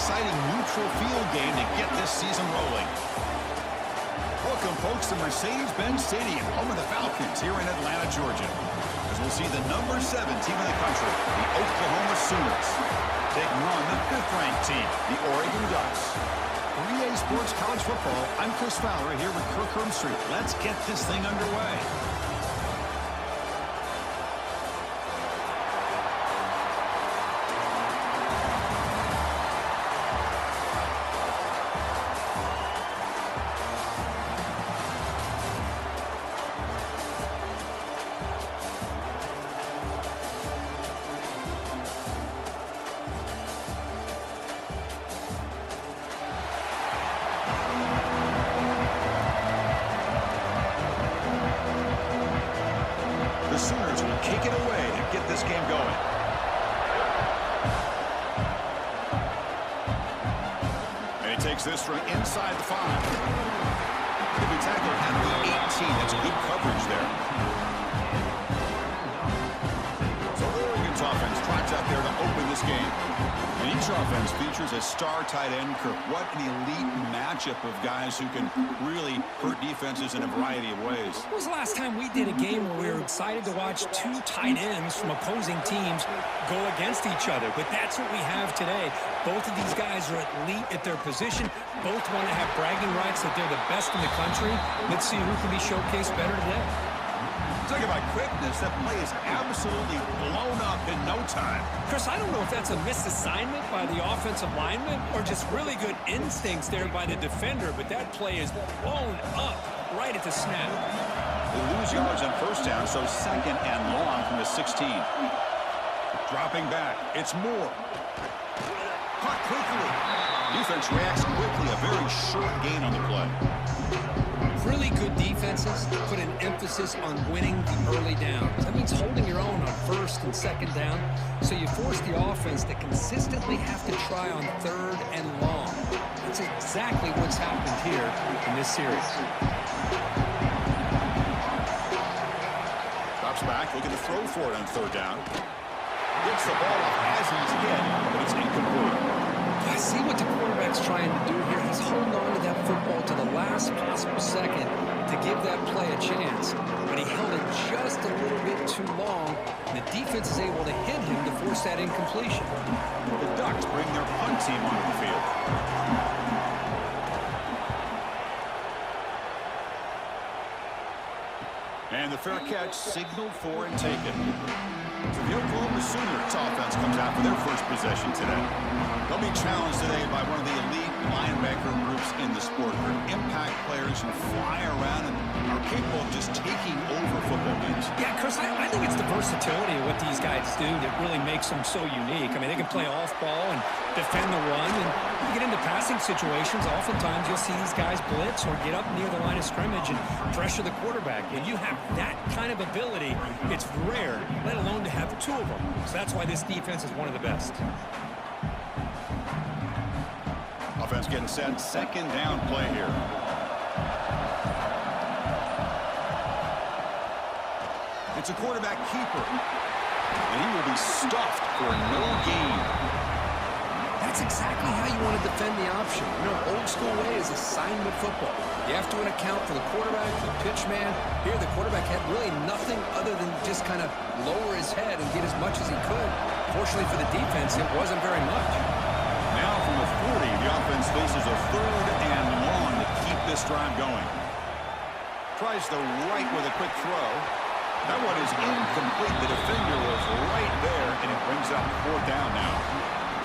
exciting neutral field game to get this season rolling. Welcome, folks, to Mercedes-Benz Stadium, home of the Falcons here in Atlanta, Georgia. As we'll see the #7 team in the country, the Oklahoma Sooners, taking on the 5th-ranked team, the Oregon Ducks. 3A Sports College Football, I'm Chris Fowler here with Kirk Hermstreet. Let's get this thing underway. The Sooners will kick it away to get this game going. And he takes this from inside the 5. He'll be tackled at the 18. That's good coverage there. So Oregon's offense trots out there to open this game. And each offense features a star tight end. Kirk, what an elite matchup of guys who can really hurt defenses in a variety of ways. When was the last time we did a game where we were excited to watch 2 tight ends from opposing teams go against each other? But that's what we have today. Both of these guys are elite at their position. Both want to have bragging rights that they're the best in the country. Let's see who can be showcased better today. Talking about quickness, that play is absolutely blown up in no time. Chris, I don't know if that's a misassignment by the offensive lineman or just really good instincts there by the defender, but that play is blown up right at the snap. They lose yards on 1st down, so 2nd and long from the 16. Dropping back, it's Moore. Caught quickly. Defense reacts quickly, a very short gain on the play. Really good defenses put an emphasis on winning the early downs. That means holding your own on 1st and 2nd down, so you force the offense to consistently have to try on 3rd and long. That's exactly what's happened here in this series. Drops back, looking to throw for it on 3rd down. Gets the ball off as he's hit, but it's incomplete. I see what the quarterback's trying to do here. He's holding on to that football to the last possible second to give that play a chance. But he held it just a little bit too long, and the defense is able to hit him to force that incompletion. The Ducks bring their punt team onto the field. And the fair catch signaled for and taken. So the Oklahoma Sooners offense comes out for their first possession today. They'll be challenged today by one of the elite linebacker groups in the sport. They're impact players who fly around and are capable of just taking over football games. Yeah, Chris, I think it's the versatility of what these guys do that really makes them so unique. I mean, they can play off ball and defend the run, and you get into passing situations, oftentimes you'll see these guys blitz or get up near the line of scrimmage and pressure the quarterback. When you have that kind of ability, it's rare, let alone to have 2 of them. So that's why this defense is one of the best. Offense getting set, 2nd down play here. It's a quarterback keeper, and he will be stuffed for no gain. That's exactly how you want to defend the option. You know, old school way is assignment football. You have to account for the quarterback, the pitch man. Here, the quarterback had really nothing other than just kind of lower his head and get as much as he could. Fortunately for the defense, it wasn't very much. Now from the 40, the offense faces a 3rd and long to keep this drive going. Tries the right with a quick throw. That one is incomplete. The defender was right there, and it brings up 4th down now.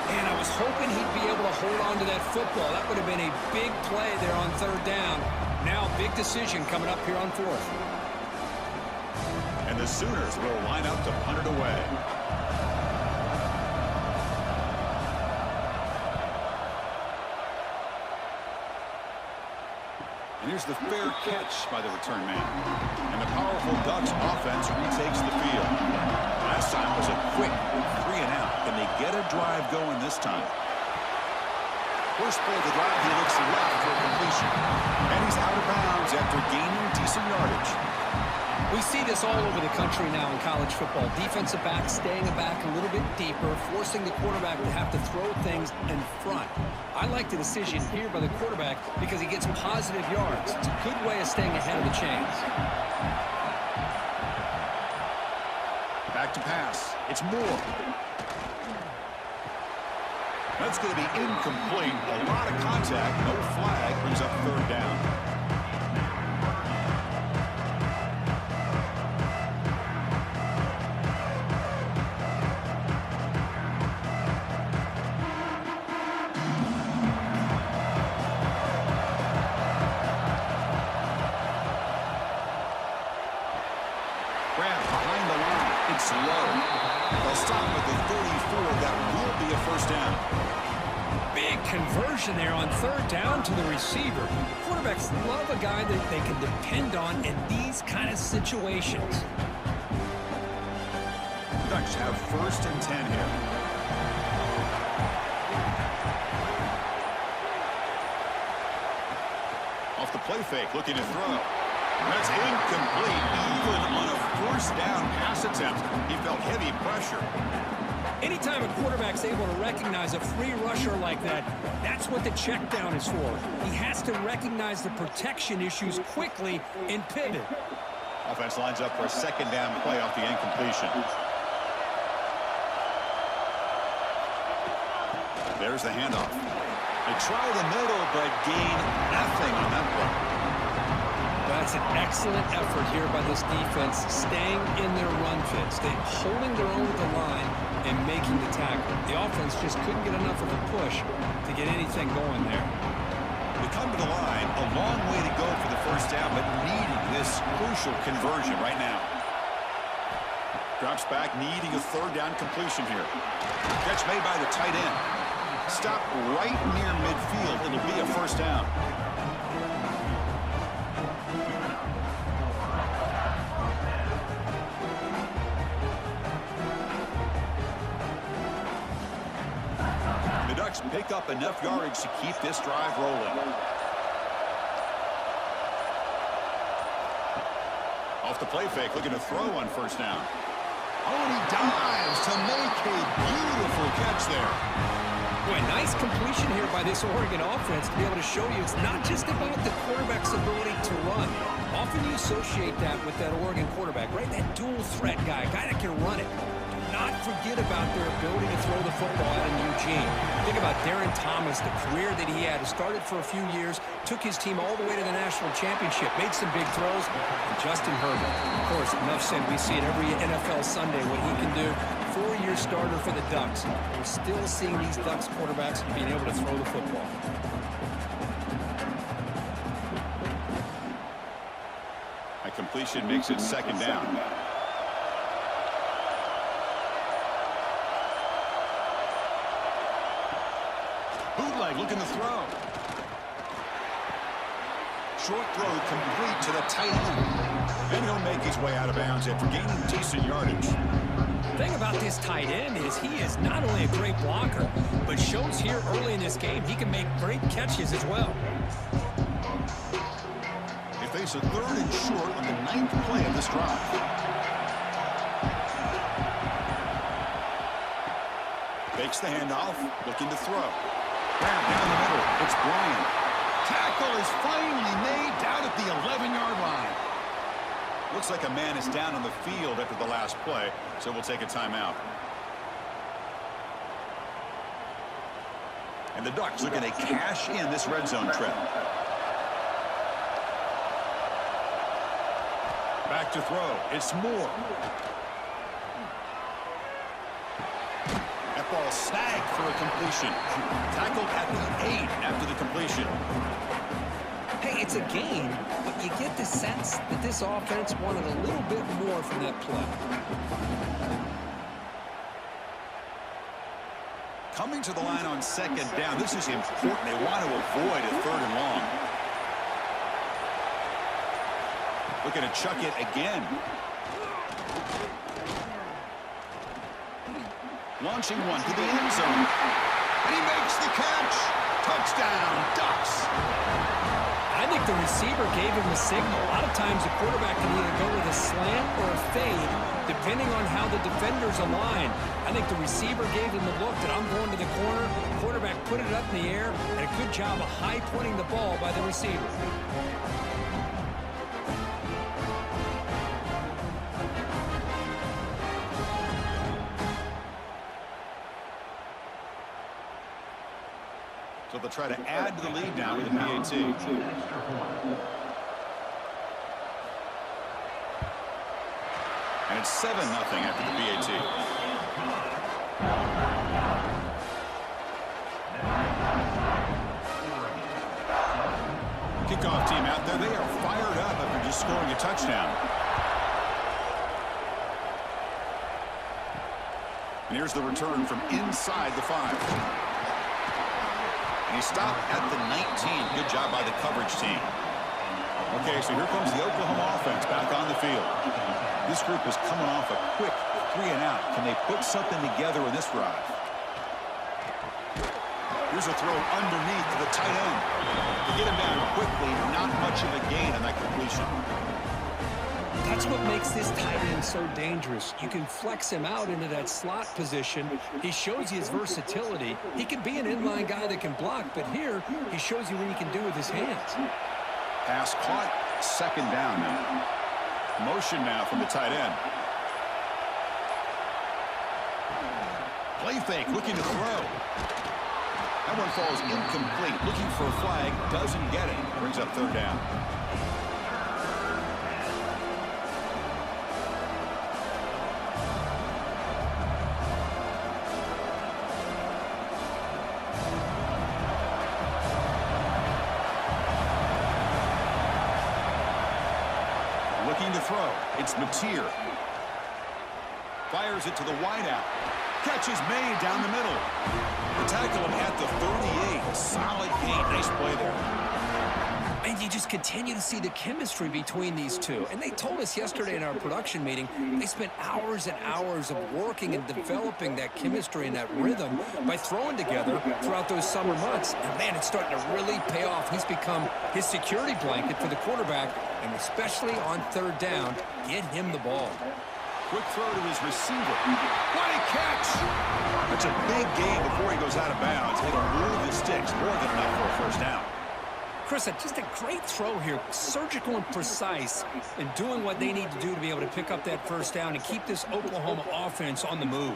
And I was hoping he'd be able to hold on to that football. That would have been a big play there on 3rd down. Now, big decision coming up here on 4th. And the Sooners will line up to punt it away. And here's the fair catch by the return man. And the powerful Ducks offense retakes the field. Last time was a quick 3 and out. Can they get a drive going this time? First play of the drive, he looks left for a completion. And he's out of bounds after gaining decent yardage. We see this all over the country now in college football. Defensive backs staying back a little bit deeper, forcing the quarterback to have to throw things in front. I like the decision here by the quarterback because he gets positive yards. It's a good way of staying ahead of the chains. Back to pass. It's Moore. That's going to be incomplete. A lot of contact. No flag. Brings up third down. It's low. They'll stop with the 34. That will be a first down. Big conversion there on third down to the receiver. Quarterbacks love a guy that they can depend on in these kind of situations. Ducks have first and 10 here. Off the play fake, looking to throw. That's incomplete. Even on a first down pass attempt, he felt heavy pressure. Anytime a quarterback's able to recognize a free rusher like that, that's what the check down is for. He has to recognize the protection issues quickly and pivot. Offense lines up for a second down play off the incompletion. There's the handoff. They try the middle, but gain nothing on that play. That's an excellent effort here by this defense, staying in their run fit, holding their own at the line and making the tackle. The offense just couldn't get enough of a push to get anything going there. They come to the line, a long way to go for the first down, but needing this crucial conversion right now. Drops back, needing a third down completion here. Catch made by the tight end. Stop right near midfield. It'll be a first down. Pick up enough yardage to keep this drive rolling. Off the play fake, looking to throw on first down. Oh, and he dives to make a beautiful catch there. Boy, nice completion here by this Oregon offense to be able to show you it's not just about the quarterback's ability to run. Often you associate that with that Oregon quarterback, right? That dual threat guy, a guy that can run it. Not forget about their ability to throw the football out in Eugene. Think about Darren Thomas, the career that he had. Started for a few years, took his team all the way to the national championship, made some big throws. And Justin Herbert, of course, enough said. We see it every NFL Sunday what he can do. 4-year starter for the Ducks. We're still seeing these Ducks quarterbacks being able to throw the football. A completion makes it second down. Bootleg looking to throw. Short throw complete to the tight end. And he'll make his way out of bounds after gaining decent yardage. The thing about this tight end is he is not only a great blocker, but shows here early in this game he can make great catches as well. They face a third and short on the 9th play of this drive. Fakes the handoff, looking to throw. Grab down the middle. It's Bryant. Tackle is finally made down at the 11-yard line. Looks like a man is down on the field after the last play, so we'll take a timeout. And the Ducks looking to cash in this red zone trip. Back to throw. It's Moore. That ball snagged for a completion. Tackled at the 8 after the completion. Hey, it's a game, but you get the sense that this offense wanted a little bit more from that play. Coming to the line on second down. This is important. They want to avoid a third and long. Looking to chuck it again. Launching one to the end zone. And he makes the catch. Touchdown, Ducks. I think the receiver gave him the signal. A lot of times the quarterback can either go with a slant or a fade, depending on how the defenders align. I think the receiver gave him the look that I'm going to the corner. Quarterback put it up in the air, and a good job of high-pointing the ball by the receiver. So they'll try to add to the lead now with the PAT. And it's 7-0 after the PAT. Kickoff team out there. They are fired up after just scoring a touchdown. And here's the return from inside the 5. And he stopped at the 19. Good job by the coverage team. Okay, so here comes the Oklahoma offense back on the field. This group is coming off a quick 3-and-out. Can they put something together in this drive? Here's a throw underneath to the tight end. To get him down quickly, not much of a gain on that completion. That's what makes this tight end so dangerous. You can flex him out into that slot position. He shows you his versatility. He can be an inline guy that can block, but here he shows you what he can do with his hands. Pass caught, 2nd down now. Motion now from the tight end. Play fake, looking to throw. That one falls incomplete. Looking for a flag, doesn't get it. Brings up 3rd down. Looking to throw. It's Mateer. Fires it to the wideout. Catch is made down the middle. The tackle him at the 38. Solid gain. Nice play there. And you just continue to see the chemistry between these two. And they told us yesterday in our production meeting, they spent hours and hours of working and developing that chemistry and that rhythm by throwing together throughout those summer months. And, man, it's starting to really pay off. He's become his security blanket for the quarterback, and especially on 3rd down, get him the ball. Quick throw to his receiver. What a catch! That's a big gain before he goes out of bounds. It'll move the sticks. More than enough for a 1st down. Chris, just a great throw here. Surgical and precise in doing what they need to do to be able to pick up that 1st down and keep this Oklahoma offense on the move.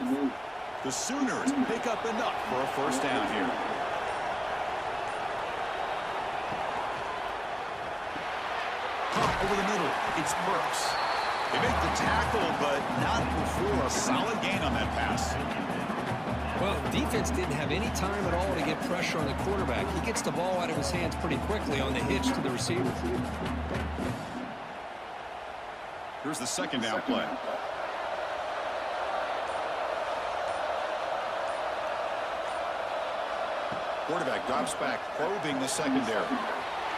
The Sooners pick up enough for a 1st down here. Pump over the middle. It's Burks. They make the tackle, but not before a solid gain on that pass. Well, defense didn't have any time at all to get pressure on the quarterback. He gets the ball out of his hands pretty quickly on the hitch to the receiver. Here's the 2nd down play. Quarterback drops back, probing the secondary.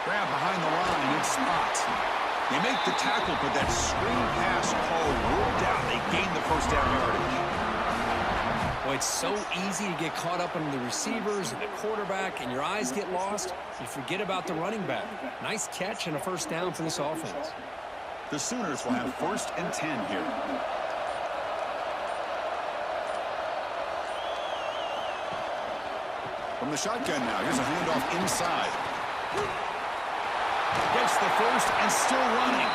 Grab behind the line in spot. They make the tackle, but that screen pass call ruled out. They gain the 1st down yardage. Well, it's so easy to get caught up on the receivers and the quarterback, and your eyes get lost. You forget about the running back. Nice catch and a 1st down for this offense. The Sooners will have 1st and 10 here. From the shotgun now, here's a handoff inside. Gets the 1st and still running.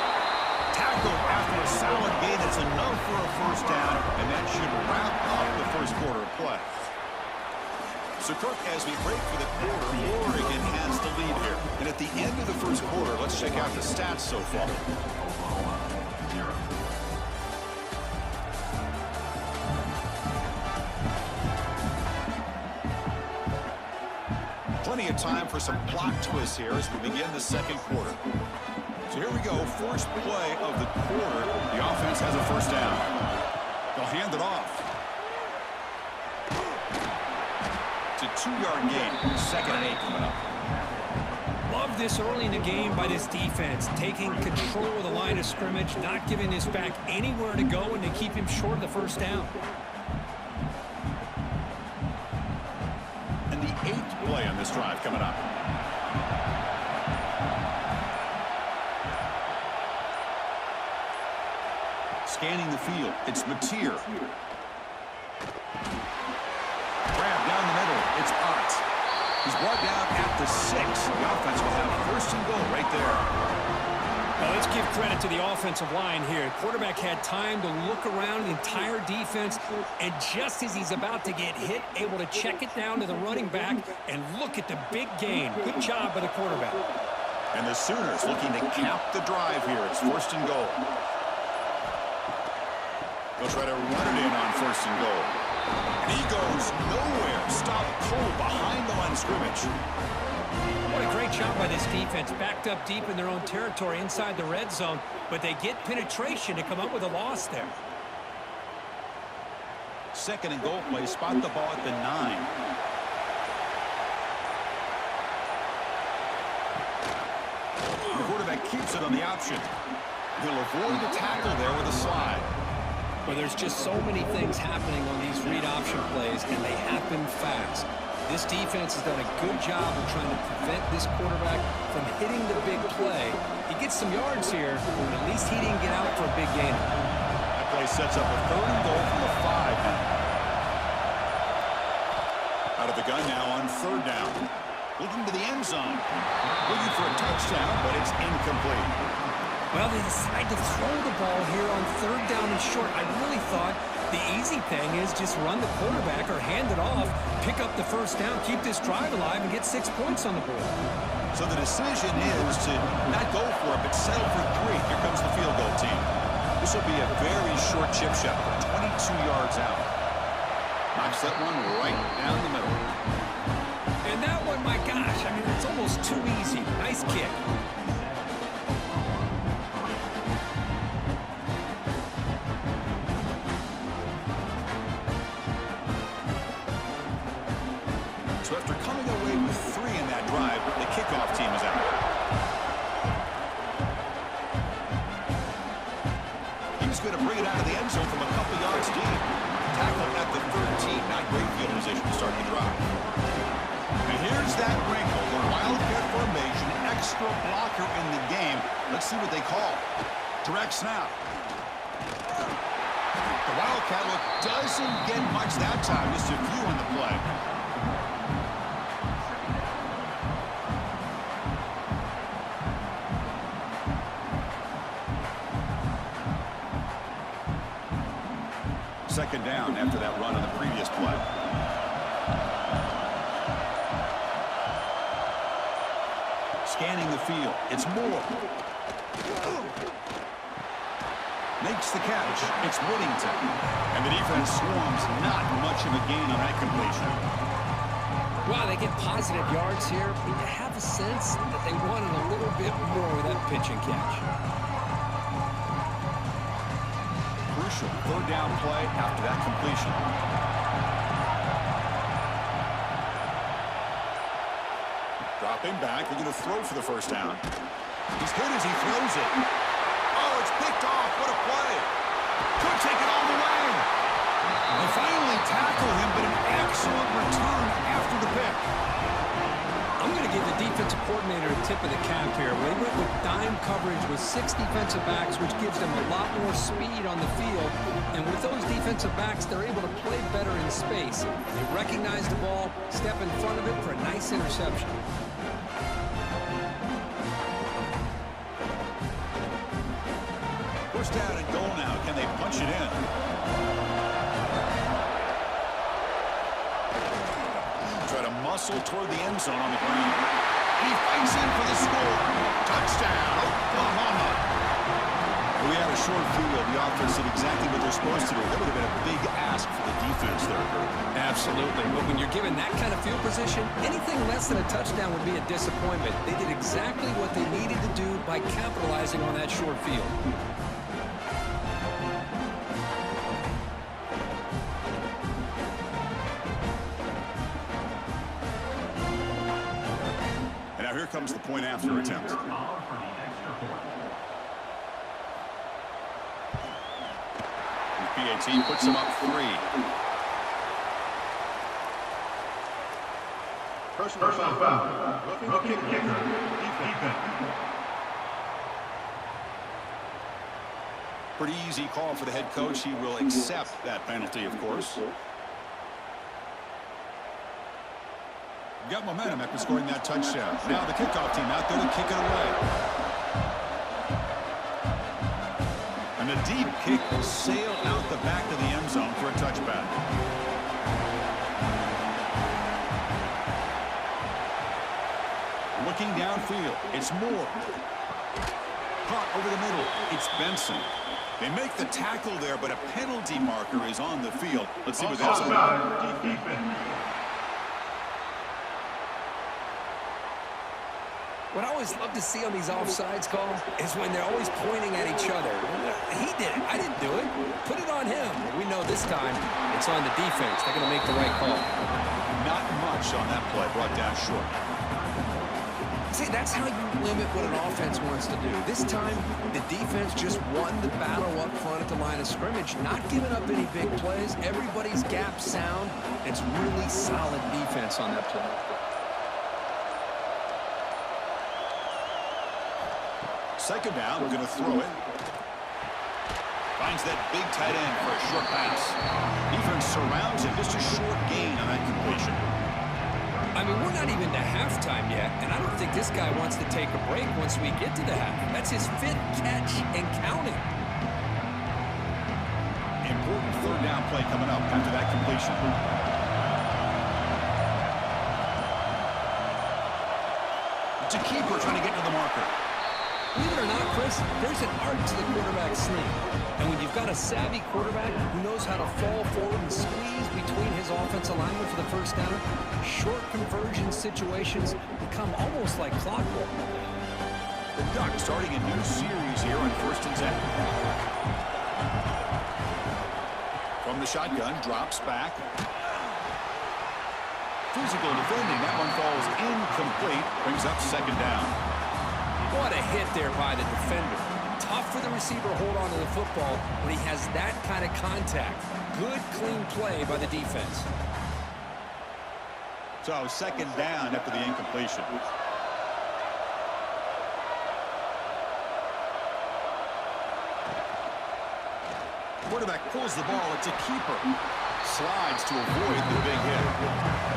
Tackled after a solid gain. That's enough for a 1st down, and that should wrap up the 1st quarter of play. So, Cook, as we break for the quarter, Oregon has the lead here. And at the end of the 1st quarter, let's check out the stats so far. Plenty of time for some plot twists here as we begin the 2nd quarter. So here we go, first play of the quarter. The offense has a 1st down. They'll hand it off. It's a 2-yard gain. 2nd and 8 coming up. Love this early in the game by this defense, taking control of the line of scrimmage, not giving this back anywhere to go, and to keep him short of the 1st down. And the 8th play on this drive coming up. Scanning the field, it's Mateer. Grab down the middle, it's Ott. He's brought down at the 6. The offense will have first and goal right there. Well, let's give credit to the offensive line here. The quarterback had time to look around the entire defense, and just as he's about to get hit, able to check it down to the running back, and look at the big gain. Good job by the quarterback. And the Sooners looking to cap the drive here. It's first and goal. They'll try to run it in on first and goal. And he goes nowhere. Stop cold behind the line of scrimmage. What a great job by this defense. Backed up deep in their own territory inside the red zone, but they get penetration to come up with a loss there. Second and goal play. Spot the ball at the 9. The quarterback keeps it on the option. He'll avoid the tackle there with a slide. Well, there's just so many things happening on these read option plays, and they happen fast. This defense has done a good job of trying to prevent this quarterback from hitting the big play. He gets some yards here, but at least he didn't get out for a big gain. That play sets up a third and goal from the 5 now. Out of the gun now on third down. Looking to the end zone. Looking for a touchdown, but it's incomplete. Well, they decide to throw the ball here on third down and short. I really thought the easy thing is just run the quarterback or hand it off, pick up the first down, keep this drive alive, and get 6 points on the board. So the decision is to not go for it, but settle for 3. Here comes the field goal team. This will be a very short chip shot, 22 yards out. Knocks that one right down the middle. And that one, my gosh, I mean, it's almost too easy. Nice kick. So after coming away with 3 in that drive, the kickoff team is out. He's going to bring it out of the end zone from a couple yards deep. Tackle at the 13. Not great field position to start the drive. And here's that wrinkle, the wildcat formation, extra blocker in the game. Let's see what they call. Direct snap. The wildcat look doesn't get much that time, just a few on the play. Second down after that run on the previous play. Scanning the field. It's Moore. Makes the catch. It's Whittington. And the defense swarms. Not much of a gain on that completion. Wow, they get positive yards here, but you have a sense that they wanted a little bit more with that pitch and catch. Crucial third down play after that completion. Dropping back, they're going to throw for the first down. He's hit as he throws it. Oh, it's picked off. What a play. Could take it all the way. They finally tackle him, but an excellent return after the pick. I'm going to give the defensive coordinator a tip of the cap here. They went with dime coverage with 6 defensive backs, which gives them a lot more speed on the field. And with those defensive backs, they're able to play better in space. They recognize the ball, step in front of it for a nice interception. First down and goal now. Can they punch it in? Try to muscle toward the end zone on the ground. He fights in for the score. Touchdown, Oklahoma. We had a short field. The offense did exactly what they're supposed to do. That would have been a big ask for the defense there, Kurt. Absolutely. But when you're given that kind of field position, anything less than a touchdown would be a disappointment. They did exactly what they needed to do by capitalizing on that short field. Here comes the point after attempt. The PAT puts him up 3. Personal foul. Rookie kicker. Defense. Pretty easy call for the head coach. He will accept that penalty, of course. Got momentum after scoring that touchdown. Now the kickoff team out there to kick it away. And the deep kick will sail out the back of the end zone for a touchback. Looking downfield, it's Moore. Caught over the middle, it's Benson. They make the tackle there, but a penalty marker is on the field. Let's see what that's about. What I always love to see on these offsides calls is when they're always pointing at each other. He did it. I didn't do it. Put it on him. We know this time it's on the defense. They're going to make the right call. Not much on that play. Brought down short. See, that's how you limit what an offense wants to do. This time, the defense just won the battle up front at the line of scrimmage, not giving up any big plays. Everybody's gap sound. It's really solid defense on that play. Second down, we're going to throw it. Finds that big tight end for a short pass. Defense surrounds him. Just a short gain on that completion. I mean, we're not even to halftime yet, and I don't think this guy wants to take a break once we get to the half. That's his 5th catch and counting. Important third down play coming up after that completion. It's a keeper trying to get to the marker. Believe it or not, Chris, there's an art to the quarterback sneak. And when you've got a savvy quarterback who knows how to fall forward and squeeze between his offensive linemen for the first down, short conversion situations become almost like clockwork. The Ducks starting a new series here on 1st and 10. From the shotgun, drops back. Physical defending. That one falls incomplete. Brings up second down. What a hit there by the defender. Tough for the receiver to hold on to the football when he has that kind of contact. Good, clean play by the defense. So second down after the incompletion. Quarterback pulls the ball. It's a keeper. Slides to avoid the big hit.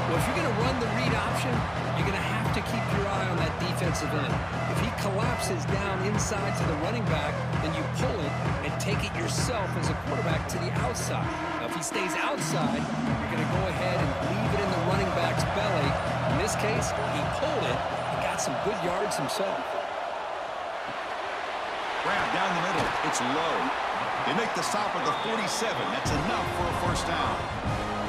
Well, if you're going to run the read option, you're going to have to keep your eye on that defensive end. If he collapses down inside to the running back, then you pull it and take it yourself as a quarterback to the outside. Now, if he stays outside, you're going to go ahead and leave it in the running back's belly. In this case, he pulled it and got some good yards himself. Grab down the middle. It's low. They make the stop at the 47. That's enough for a first down.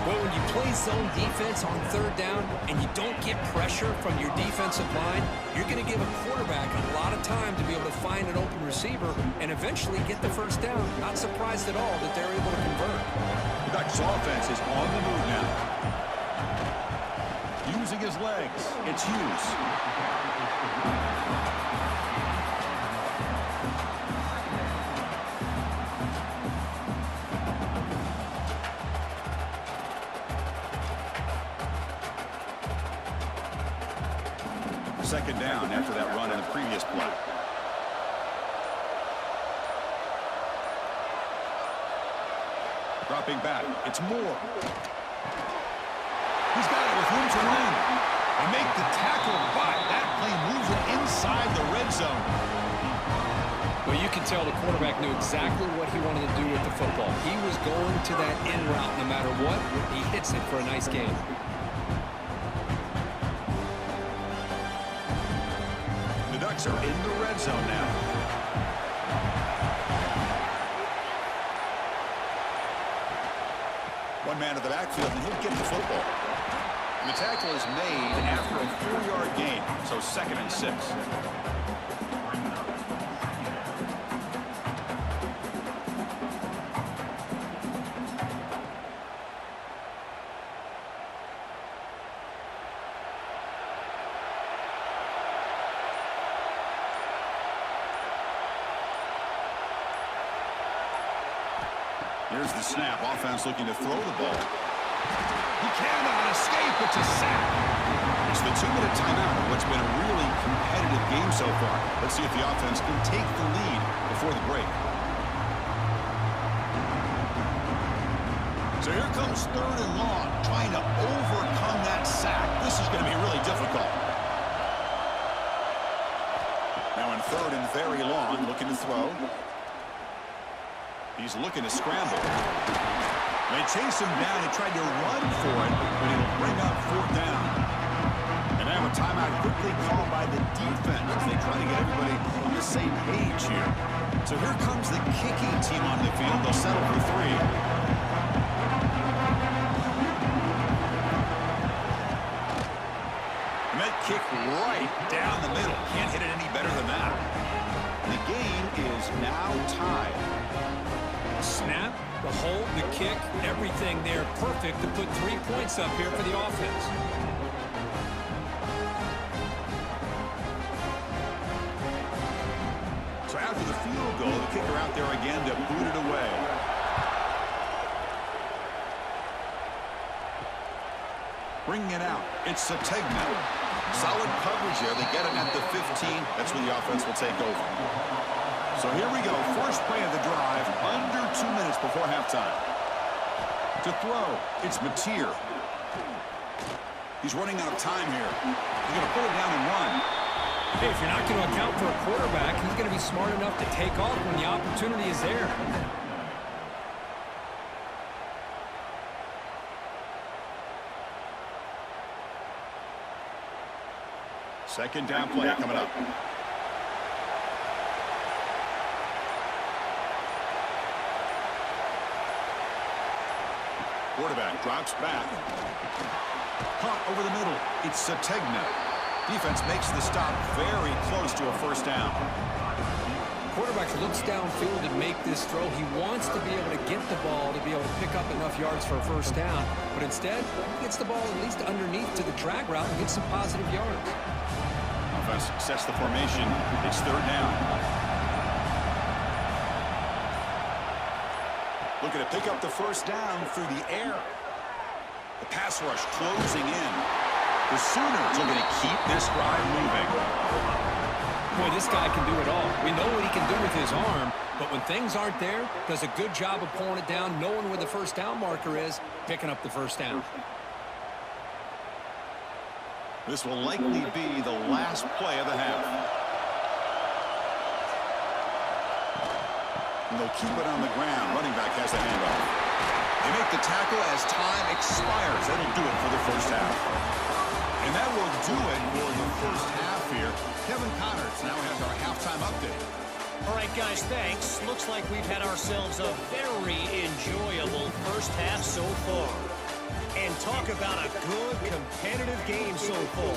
Well, when you play zone defense on third down and you don't get pressure from your defensive line, you're going to give a quarterback a lot of time to be able to find an open receiver and eventually get the first down. Not surprised at all that they're able to convert. The Ducks offense is on the move now. Using his legs. It's Hughes. Second down after that run in the previous play. Dropping back. It's Moore. He's got it with room to run. They make the tackle, but that play moves it inside the red zone. Well, you can tell the quarterback knew exactly what he wanted to do with the football. He was going to that in route no matter what. He hits it for a nice gain. Are in the red zone now. One man to the backfield, and he'll get the football. And the tackle is made after a 4-yard gain, so 2nd and 6. Here's the snap. Offense looking to throw the ball. He cannot escape. It's a sack. It's the 2-minute timeout of what's been a really competitive game so far. Let's see if the offense can take the lead before the break. So here comes 3rd and long, trying to overcome that sack. This is going to be really difficult. Now in 3rd and very long, looking to throw. He's looking to scramble. They chase him down. He tried to run for it, but it'll bring up 4th down. And now a timeout quickly called by the defense as they try to get everybody on the same page here. So here comes the kicking team on the field. They'll settle for 3. And that kick right down the middle. Can't hit it any better than that. The game is now tied. Snap, the hold, the kick, everything there perfect to put 3 points up here for the offense. So after the field goal, the kicker out there again to boot it away. Bringing it out, it's Sategna. Solid coverage there. They get it at the 15. That's where the offense will take over. So here we go. First play of the drive, under 2 minutes before halftime. To throw, it's Mateer. He's running out of time here. He's going to pull it down and run. Hey, if you're not going to account for a quarterback, he's going to be smart enough to take off when the opportunity is there. Second down play coming up. Quarterback drops back. Caught over the middle. It's Sategna. Defense makes the stop very close to a first down. Quarterback looks downfield and make this throw. He wants to be able to get the ball to be able to pick up enough yards for a first down. But instead, he gets the ball at least underneath to the drag route and gets some positive yards. Offense sets the formation. It's 3rd down. Looking to pick up the first down through the air. The pass rush closing in. The Sooners are going to keep this drive moving. Boy, this guy can do it all. We know what he can do with his arm, but when things aren't there, does a good job of pulling it down, knowing where the first down marker is, picking up the first down. This will likely be the last play of the half. And they'll keep it on the ground. Running back has the handoff. They make the tackle as time expires. That'll do it for the first half. And that will do it for the first half here. Kevin Connors now has our halftime update. All right, guys, thanks. Looks like we've had ourselves a very enjoyable first half so far. And talk about a good, competitive game so far.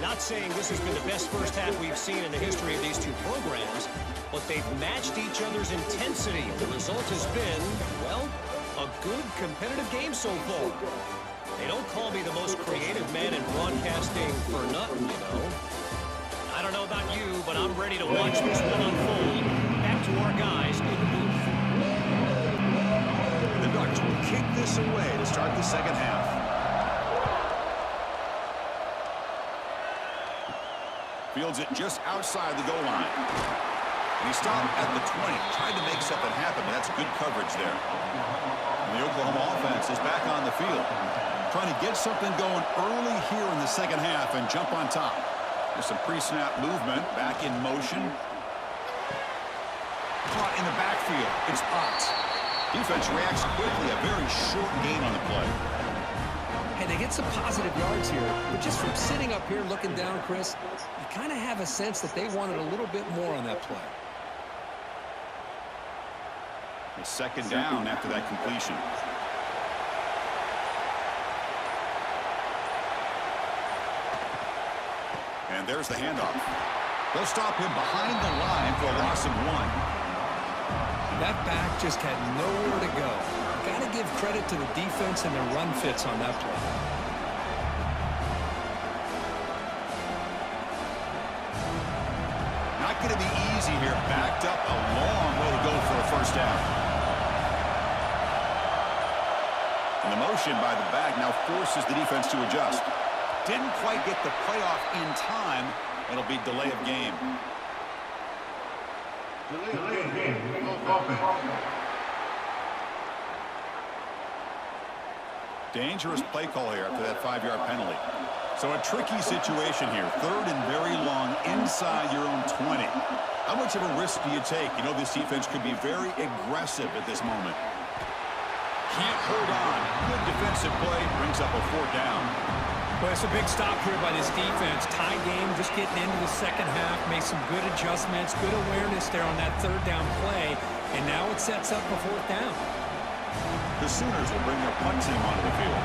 Not saying this has been the best first half we've seen in the history of these two programs, but they've matched each other's intensity. The result has been, well, a good, competitive game so far. They don't call me the most creative man in broadcasting for nothing, you know. I don't know about you, but I'm ready to watch this one unfold. Back to our guys in the booth. The Ducks will kick this away to start the second half. Fields it just outside the goal line. And he stopped at the 20. Tried to make something happen, but that's good coverage there. And the Oklahoma offense is back on the field. Trying to get something going early here in the second half and jump on top. There's some pre-snap movement. Back in motion. Caught in the backfield. It's Potts. Defense reacts quickly. A very short gain on the play. Hey, they get some positive yards here, but just from sitting up here looking down, Chris, you kind of have a sense that they wanted a little bit more on that play. The second down after that completion. And there's the handoff. They'll stop him behind the line for a loss of 1. That back just had nowhere to go. Got to give credit to the defense and their run fits on that play. Not going to be easy here. Backed up a long way to go for a first down. And the motion by the back now forces the defense to adjust. Didn't quite get the playoff in time. It'll be delay of game. Dangerous play call here after that 5-yard penalty. So a tricky situation here. 3rd and very long inside your own 20. How much of a risk do you take? You know, this defense could be very aggressive at this moment. Can't hold on. Good defensive play. Brings up a 4th down. Well, it's a big stop here by this defense. Tie game, just getting into the second half. Made some good adjustments, good awareness there on that 3rd down play. And now it sets up a 4th down. The Sooners will bring their punt team onto the field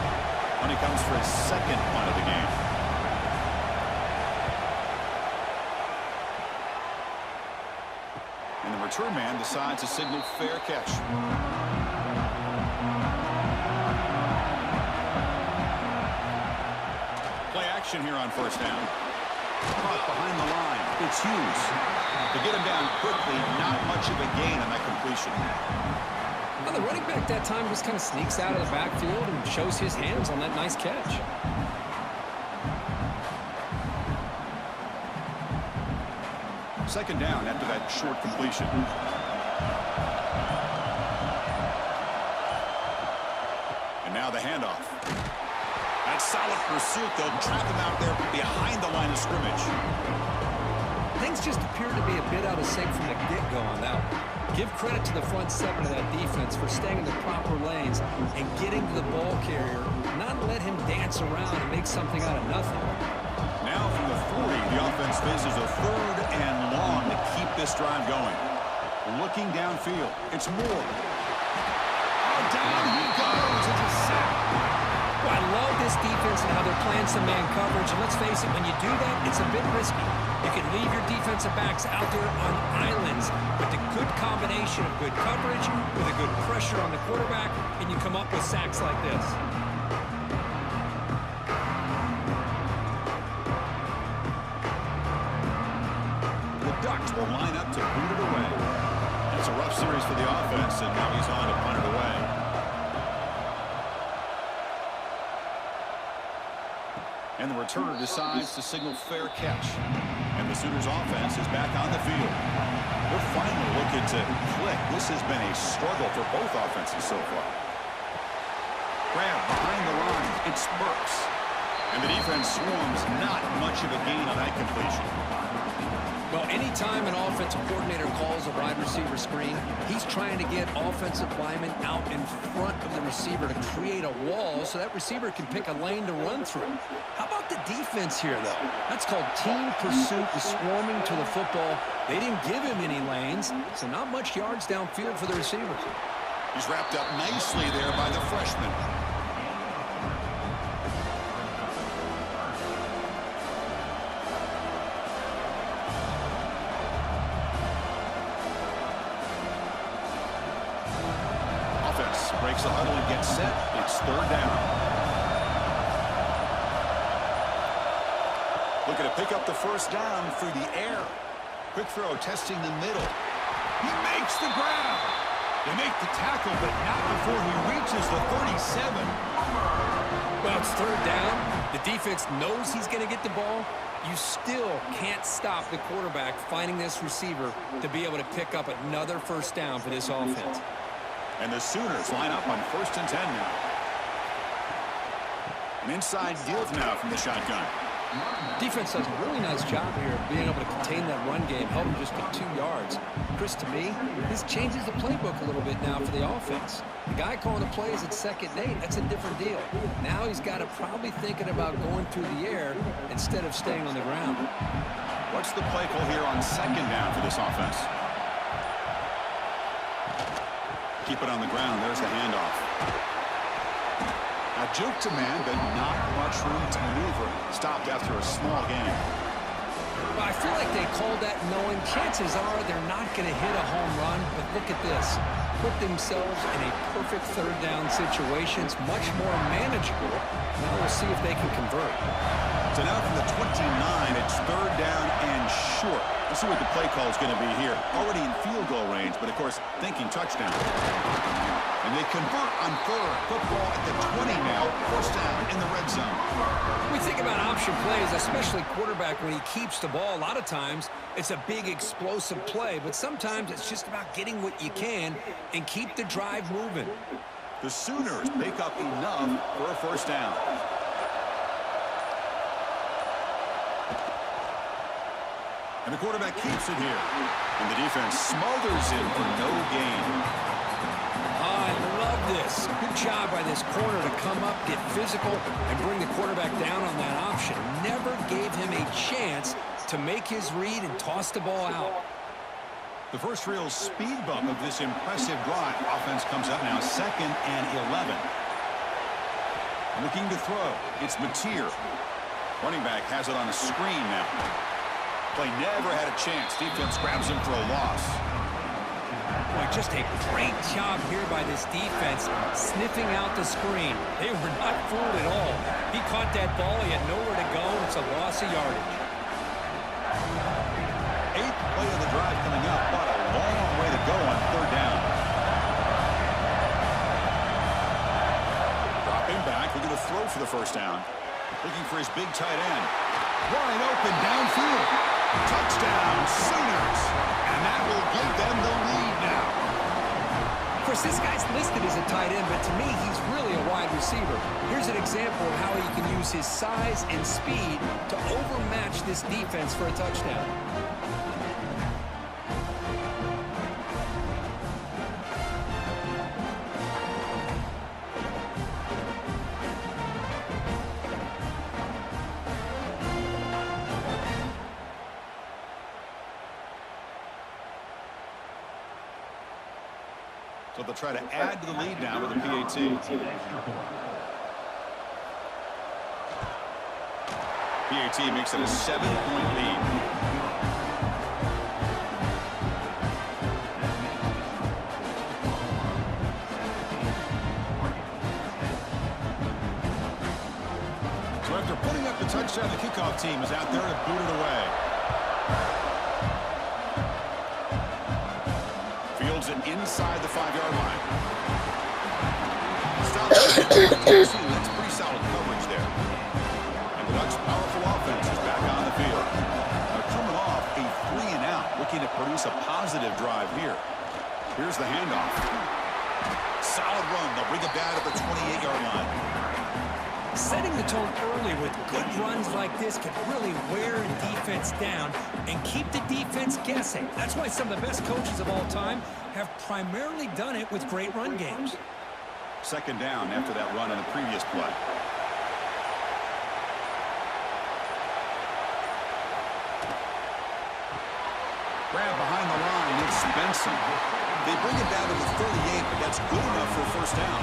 when he comes for his 2nd punt of the game. And the return man decides to signal fair catch. Play action here on 1st down. Caught behind the line. It's Hughes. To get him down quickly, not much of a gain on that completion. Well, the running back that time just kind of sneaks out of the backfield and shows his hands on that nice catch. Second down after that short completion. And now the handoff. That's solid pursuit. They'll trap him out there behind the line of scrimmage. Things just appear to be a bit out of sync from the get-go on that one. Give credit to the front 7 of that defense for staying in the proper lanes and getting to the ball carrier, not let him dance around and make something out of nothing. Now from the 40, the offense faces a 3rd and long to keep this drive going. Looking downfield, it's Moore. Oh, down he goes. It's a sack. Well, I love this defense and how they're playing some man coverage. And let's face it, when you do that, it's a bit risky. You can leave your defensive backs out there on islands, but the good combination of good coverage with a good pressure on the quarterback, and you come up with sacks like this. The Ducks will line up to boot it away. It's a rough series for the offense, and now he's on to punt it away. And the returner decides to signal fair catch. And the Sooners offense is back on the field. They're finally looking to click. This has been a struggle for both offenses so far. Grab behind the line. It's Burks. And the defense swarms. Not much of a gain on that completion. Well, anytime an offensive coordinator calls a wide receiver screen, he's trying to get offensive linemen out in front of the receiver to create a wall so that receiver can pick a lane to run through. How about the defense here, though? That's called team pursuit and swarming to the football. They didn't give him any lanes, so not much yards downfield for the receiver. He's wrapped up nicely there by the freshman. Breaks the huddle and gets set. It's 3rd down. Looking to pick up the 1st down through the air. Quick throw, testing the middle. He makes the grab. They make the tackle, but not before he reaches the 37. Well, it's 3rd down. The defense knows he's going to get the ball. You still can't stop the quarterback finding this receiver to be able to pick up another 1st down for this offense. And the Sooners line up on 1st and 10 now. An inside give now from the shotgun. Defense does a really nice job here of being able to contain that run game, help him just get 2 yards. Chris, to me, this changes the playbook a little bit now for the offense. The guy calling the plays at 2nd and 8, that's a different deal. Now he's got to probably thinking about going through the air instead of staying on the ground. What's the play call here on 2nd down for this offense? Keep it on the ground. There's the handoff. Now, juke to man, but not much room to maneuver. Stopped after a small gain. Well, I feel like they called that knowing chances are they're not going to hit a home run, but look at this. Put themselves in a perfect 3rd down situation. It's much more manageable. Now we'll see if they can convert. So now from the 29, it's 3rd down and short. Let's see what the play call is going to be here. Already in field goal range, but of course, thinking touchdown. And they convert on 3rd. Football at the 20 now. 1st down in the red zone. We think about option plays, especially quarterback when he keeps the ball. A lot of times, it's a big explosive play, but sometimes it's just about getting what you can and keep the drive moving. The Sooners pick up enough for a first down. And the quarterback keeps it here. And the defense smothers him for no gain. I love this. Good job by this corner to come up, get physical, and bring the quarterback down on that option. Never gave him a chance to make his read and toss the ball out. The first real speed bump of this impressive drive. Offense comes up now 2nd and 11. Looking to throw. It's Mateer. Running back has it on a screen now. Play never had a chance. Defense grabs him for a loss. Boy, just a great job here by this defense, sniffing out the screen. They were not fooled at all. He caught that ball. He had nowhere to go. It's a loss of yardage. 8th play of the drive coming up, but a long way to go on 3rd down. Dropping back, looking to throw for the first down. Looking for his big tight end. Wide open downfield. Touchdown, Sooners. And that will give them the lead now. Of course, this guy's listed as a tight end, but to me, he's really a wide receiver. Here's an example of how he can use his size and speed to overmatch this defense for a touchdown. So they'll try to add to the lead now with a PAT. PAT makes it a 7-point lead. So after putting up the touchdown, the kickoff team is out there to boot it away. Fields it inside the 5-yard line. That's pretty solid coverage there. And the Ducks' powerful offense is back on the field. Now coming off a 3-and-out, looking to produce a positive drive here. Here's the handoff. Solid run. They'll bring it down at the 28-yard line. Setting the tone early with good runs like this can really wear a defense down and keep the defense guessing. That's why some of the best coaches of all time have primarily done it with great run games. 2nd down after that run in the previous play. Grab behind the line, it's Benson. They bring it down to the 38, but that's good enough for a first down.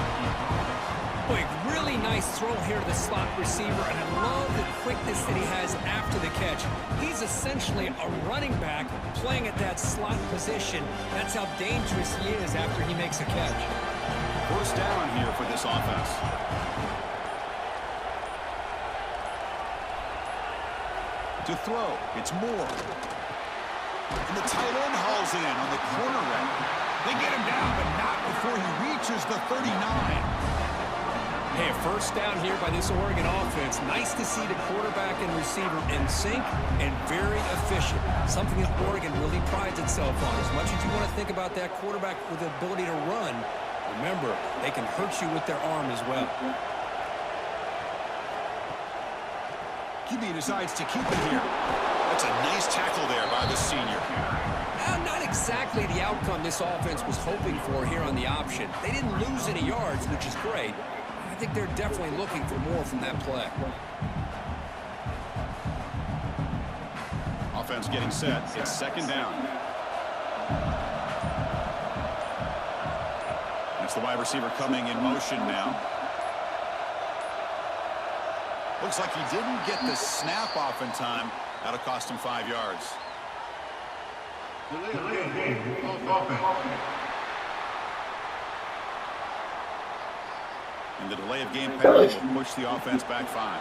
Boy, really nice throw here to the slot receiver, and I love the quickness that he has after the catch. He's essentially a running back playing at that slot position. That's how dangerous he is after he makes a catch. First down here for this offense. To throw, it's Moore. And the tight end hauls it in on the corner route. They get him down, but not before he reaches the 39. Hey, a first down here by this Oregon offense. Nice to see the quarterback and receiver in sync and very efficient. Something that Oregon really prides itself on. As much as you want to think about that quarterback with the ability to run, remember, they can hurt you with their arm as well. QB decides to keep it here. That's a nice tackle there by the senior. Not exactly the outcome this offense was hoping for here on the option. They didn't lose any yards, which is great. I think they're definitely looking for more from that play. Offense getting set. It's 2nd down. That's the wide receiver coming in motion now. Looks like he didn't get the snap off in time. That'll cost him 5 yards. And the delay of game penalty will push the offense back 5.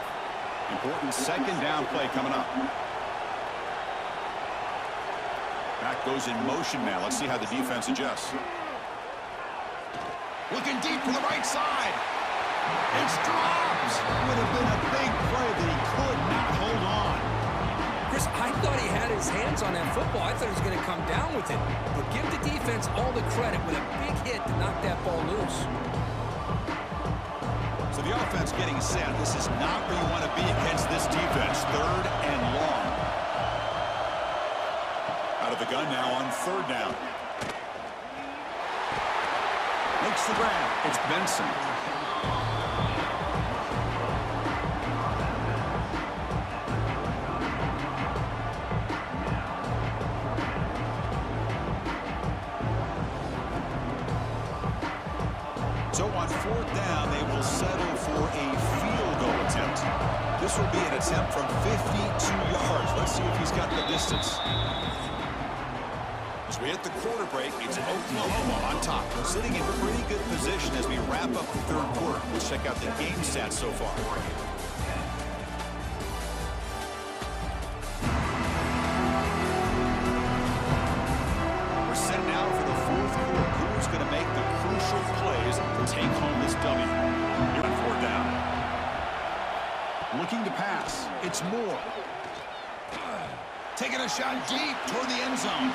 Important 2nd down play coming up. Back goes in motion now. Let's see how the defense adjusts. Looking deep to the right side. It's dropped. Would have been a big play, but he could not hold on. Chris, I thought he had his hands on that football. I thought he was going to come down with it. But give the defense all the credit with a big hit to knock that ball loose. The offense getting set. This is not where you want to be against this defense. 3rd and long. Out of the gun now on 3rd down. Makes the grab. It's Benson. So on 4th down, they will settle for a field goal attempt. This will be an attempt from 52 yards. Let's see if he's got the distance. As we hit the quarter break, it's Oklahoma on top. We're sitting in pretty good position as we wrap up the 3rd quarter. Let's check out the game stats so far. We're set now for the 4th quarter. Who's going to make the crucial plays to take home this W? You're on 4th down. Looking to pass. It's Moore. Taking a shot deep toward the end zone.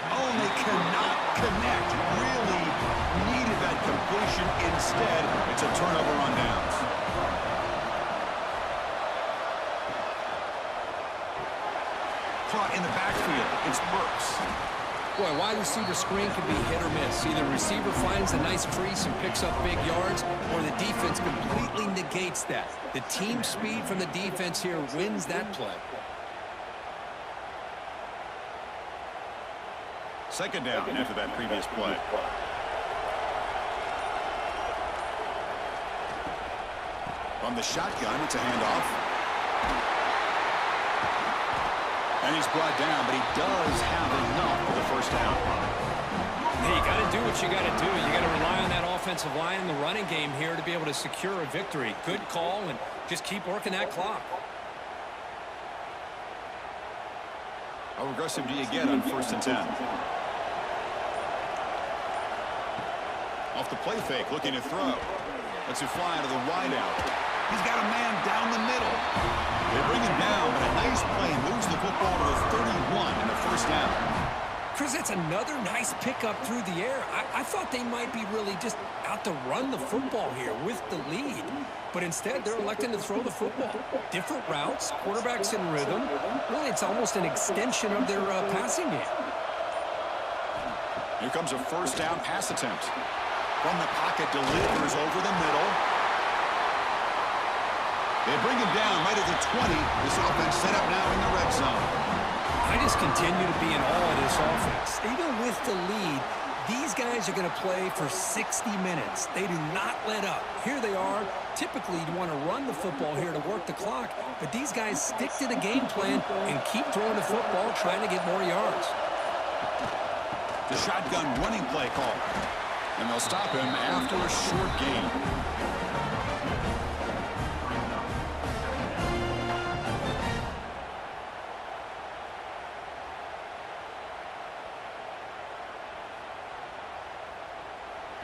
Oh, and they cannot connect. Really needed that completion. Instead, it's a turnover on downs. Caught in the backfield. It's Burks. Boy, wide receiver screen can be hit or miss. Either receiver finds a nice crease and picks up big yards, or the defense completely negates that. The team speed from the defense here wins that play. 2nd down after that previous play. From the shotgun, it's a handoff. And he's brought down, but he does have enough for the 1st down. Hey, you got to do what you got to do. You got to rely on that offensive line in the running game here to be able to secure a victory. Good call, and just keep working that clock. How aggressive do you get on 1st and 10? Off the play fake, looking to throw. Lets it fly to the wideout. He's got a man down the middle. They bring him down, but a nice play moves the football to the 31 and a 1st down. Chris, that's another nice pickup through the air. I thought they might be really just out to run the football here with the lead. But instead, they're electing to throw the football. Different routes, quarterbacks in rhythm. Really, it's almost an extension of their passing game. Here comes a 1st down pass attempt. From the pocket, delivers over the middle. They bring him down right at the 20. This offense set up now in the red zone. I just continue to be in awe of this offense. Even with the lead, these guys are going to play for 60 minutes. They do not let up. Here they are. Typically, you want to run the football here to work the clock, but these guys stick to the game plan and keep throwing the football, trying to get more yards. The shotgun running play call. And they'll stop him after a short gain.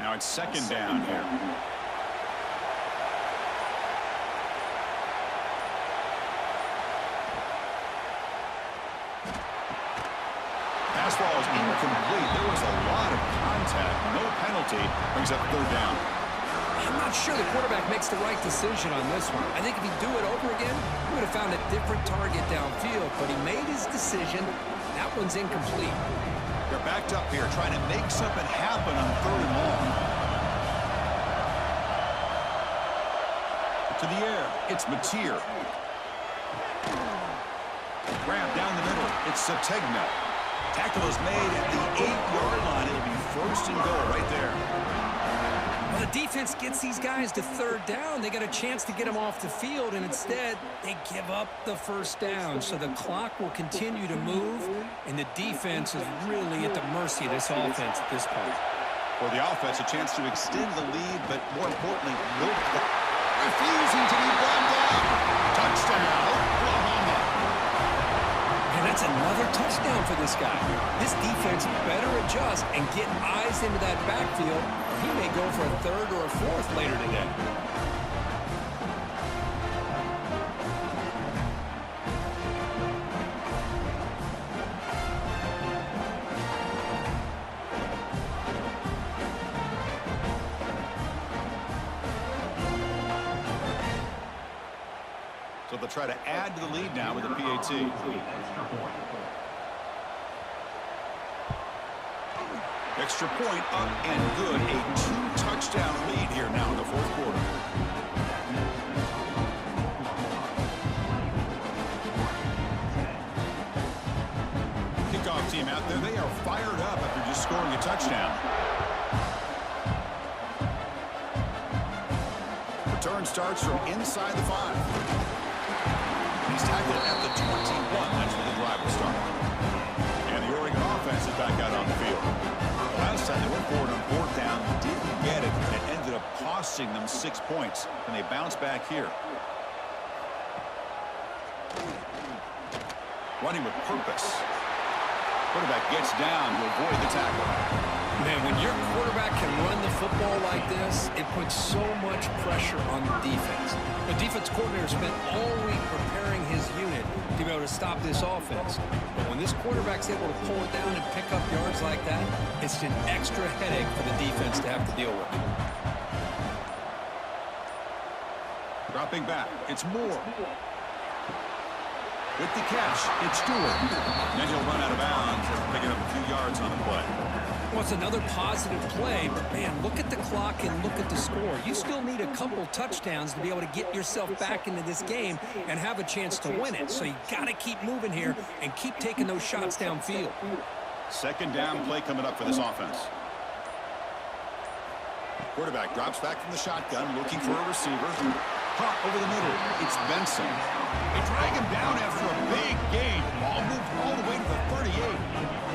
Now it's 2nd down here. Pass ball is incomplete. There was a lot of contact. No penalty. Brings up 3rd down. I'm not sure the quarterback makes the right decision on this one. I think if he'd do it over again, he would have found a different target downfield. But he made his decision. That one's incomplete. They're backed up here trying to make something happen on 3rd and long. To the air. It's Mateer. Grab down the middle. It's Sategna. Tackle is made at the 8-yard line. It'll be 1st and goal right there. Well, the defense gets these guys to 3rd down. They got a chance to get them off the field, and instead they give up the 1st down. So the clock will continue to move, and the defense is really at the mercy of this offense at this point. For the offense, a chance to extend the lead, but more importantly, refusing to be brought down. Touchdown, Oklahoma. And that's another touchdown for this guy. This defense better adjust and get eyes into that backfield. He may go for a 3rd or a 4th later today. They'll try to add to the lead now with a PAT. Extra point up and good. A 2-touchdown lead here now in the fourth quarter. Kickoff team out there. They are fired up after just scoring a touchdown. Return starts from inside the 5. He's tackled at the 21. That's where the drive will start. And the Oregon offense is back out on the field. Last time they went forward on 4th down, didn't get it, and it ended up costing them 6 points. And they bounce back here. Running with purpose. Quarterback gets down to avoid the tackle. Man, when your quarterback can run the football like this, it puts so much pressure on the defense. The defense coordinator spent all week preparing his unit to be able to stop this offense. But when this quarterback's able to pull it down and pick up yards like that, it's an extra headache for the defense to have to deal with. Dropping back, it's Moore. With the catch, it's Stewart. Then he'll run out of bounds after picking up a few yards on the play. Well, it's another positive play, but, man, look at the clock and look at the score. You still need a couple touchdowns to be able to get yourself back into this game and have a chance to win it. So you got to keep moving here and keep taking those shots downfield. Second down play coming up for this offense. Quarterback drops back from the shotgun, looking for a receiver. Caught over the middle. It's Benson. They drag him down after a big gain. Ball moved all the way to the 38.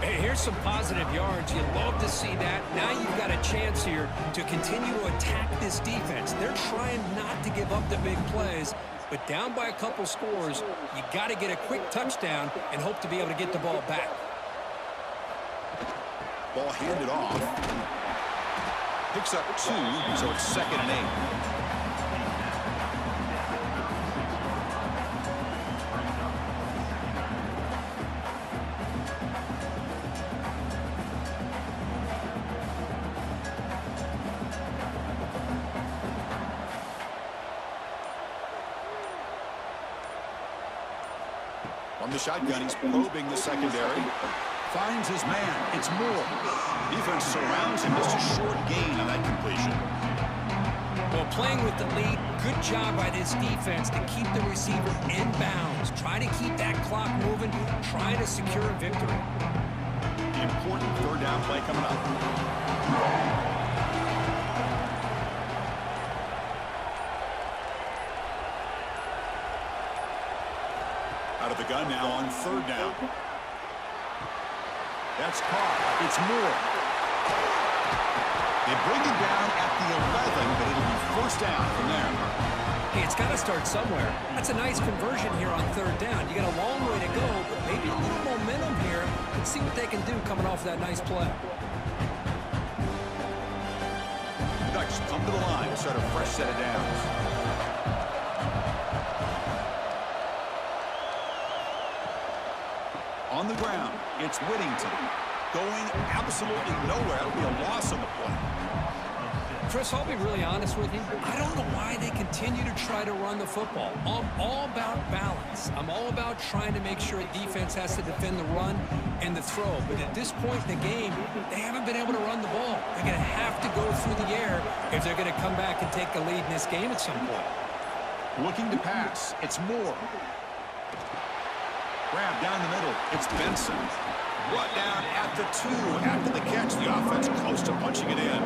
Hey, here's some positive yards. You love to see that. Now you've got a chance here to continue to attack this defense. They're trying not to give up the big plays, but down by a couple scores, you got to get a quick touchdown and hope to be able to get the ball back. Ball handed off. Picks up 2, so it's 2nd and 8. From the shotgun, he's probing the secondary. Finds his man. It's Moore. Defense surrounds him. Just a short gain on that completion. Well, playing with the lead, good job by this defense to keep the receiver in bounds. Try to keep that clock moving. Try to secure a victory. Important 3rd down play coming up. Out of the gun now on 3rd down. That's caught. It's Moore. They bring him down at the 11, but it'll be 1st down from there. Hey, it's got to start somewhere. That's a nice conversion here on 3rd down. You got a long way to go, but maybe a little momentum here. Let's see what they can do coming off that nice play. Ducks come to the line to start a fresh set of downs. On the ground, it's Whittington. Going absolutely nowhere. That'll be a loss on the play. Chris, I'll be really honest with you. I don't know why they continue to try to run the football. I'm all about balance. I'm all about trying to make sure a defense has to defend the run and the throw. But at this point in the game, they haven't been able to run the ball. They're going to have to go through the air if they're going to come back and take the lead in this game at some point. Looking to pass. It's Moore. Grab down the middle. It's Benson. Brought down at the 2 after the catch. The offense close to punching it in.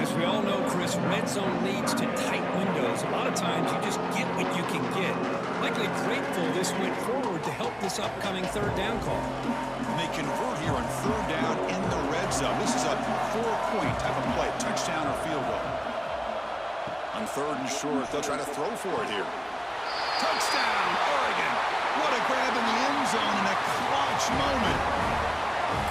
As we all know, Chris, red zone leads to tight windows. A lot of times you just get what you can get. Likely grateful this went forward to help this upcoming 3rd down call. And they convert here on 3rd down in the red zone. This is a 4-point type of play. Touchdown or field goal. On 3rd and short, they'll try to throw for it here. Touchdown, Oregon. What a grab in the end zone in a clutch moment.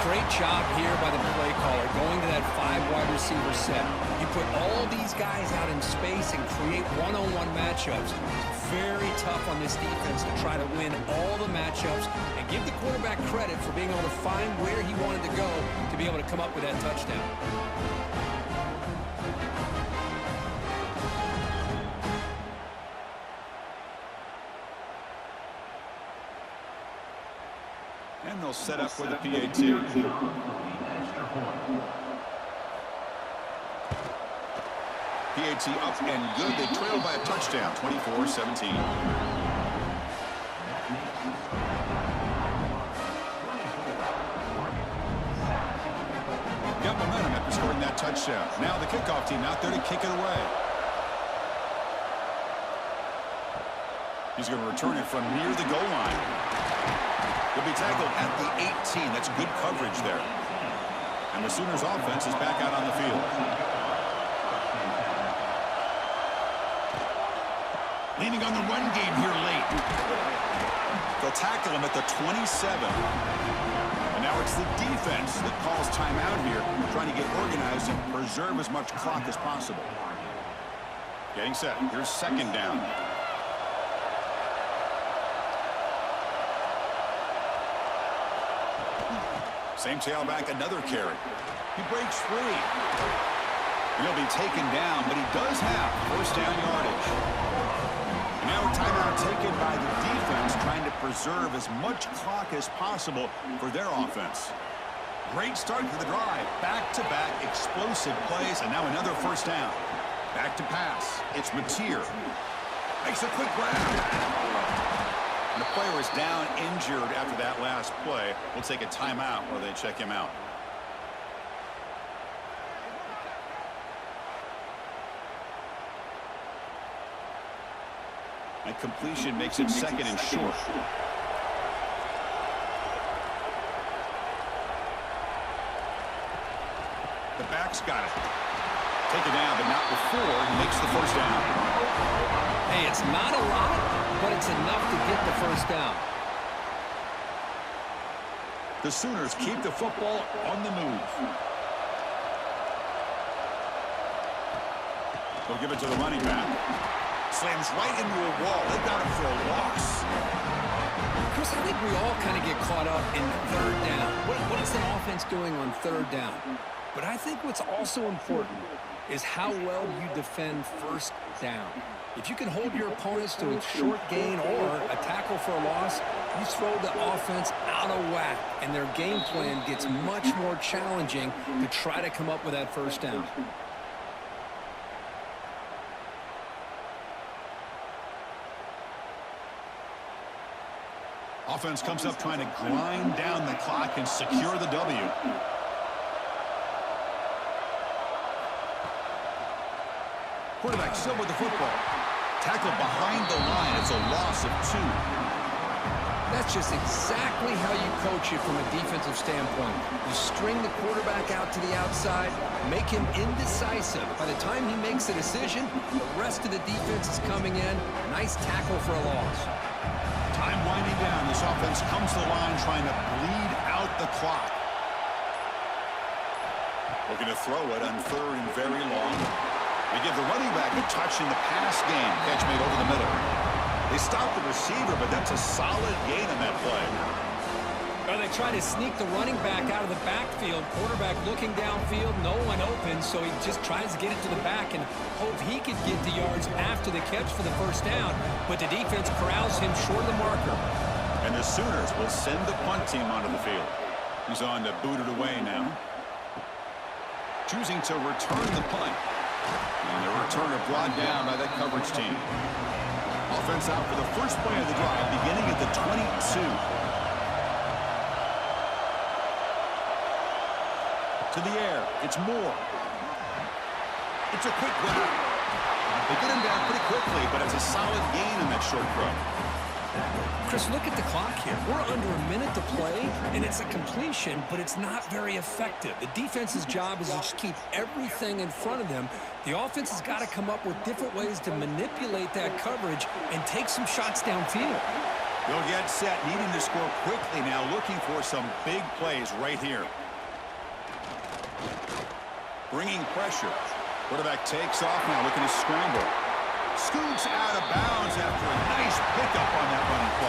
Great job here by the play caller going to that 5 wide receiver set. You put all these guys out in space and create one-on-one matchups. It's very tough on this defense to try to win all the matchups and give the quarterback credit for being able to find where he wanted to go to be able to come up with that touchdown. And they'll set up with a PAT. PAT up and good. They trail by a touchdown, 24-17. Got momentum after scoring that touchdown. Now the kickoff team out there to kick it away. He's going to return it from near the goal line. He'll be tackled at the 18. That's good coverage there. And the Sooners offense is back out on the field. Leaning on the run game here late. They'll tackle him at the 27. And now it's the defense that calls timeout here, trying to get organized and preserve as much clock as possible. Getting set. Here's second down. Same tailback, another carry. He breaks free. He'll be taken down, but he does have first down yardage. And now a timeout taken by the defense, trying to preserve as much clock as possible for their offense. Great start to the drive. Back-to-back explosive plays, and now another first down. Back to pass. It's Mateer. Makes a quick grab. And the player is down injured after that last play. We'll take a timeout while they check him out. And completion makes it second and short. The back's got it. Take it down, but not before he makes the first down. Hey, it's not a lot, but it's enough to get the first down. The Sooners keep the football on the move. They'll give it to the running back. Slams right into a wall. They got him for a loss. Chris, I think we all kind of get caught up in third down. What is an offense doing on third down? But I think what's also important is how well you defend first down. If you can hold your opponents to a short gain or a tackle for a loss, you throw the offense out of whack, and their game plan gets much more challenging to try to come up with that first down. Offense comes up trying to grind down the clock and secure the W. Quarterback still with the football. Tackled behind the line. It's a loss of 2. That's just exactly how you coach it from a defensive standpoint. You string the quarterback out to the outside, make him indecisive. By the time he makes a decision, the rest of the defense is coming in. Nice tackle for a loss. Time winding down. This offense comes to the line trying to bleed out the clock. Looking to throw it on third and very long. They give the running back a touch in the pass game. Catch made over the middle. They stop the receiver, but that's a solid gain in that play. Well, they try to sneak the running back out of the backfield. Quarterback looking downfield, no one open, so he just tries to get it to the back and hope he could get the yards after the catch for the first down. But the defense corrals him short of the marker. And the Sooners will send the punt team onto the field. He's on to boot it away now. Choosing to return the punt. And the returner brought down by that coverage team. Offense out for the first play of the drive, beginning at the 22. To the air, it's Moore. It's a quick grab. They get him down pretty quickly, but it's a solid gain in that short throw. Chris, look at the clock here. We're under a minute to play, and it's a completion, but it's not very effective. The defense's job is to just keep everything in front of them. The offense has got to come up with different ways to manipulate that coverage and take some shots downfield. They'll get set, needing to score quickly now, looking for some big plays right here. Bringing pressure. Quarterback takes off now, looking to scramble. Scoots out of bounds after a nice pickup on that running play.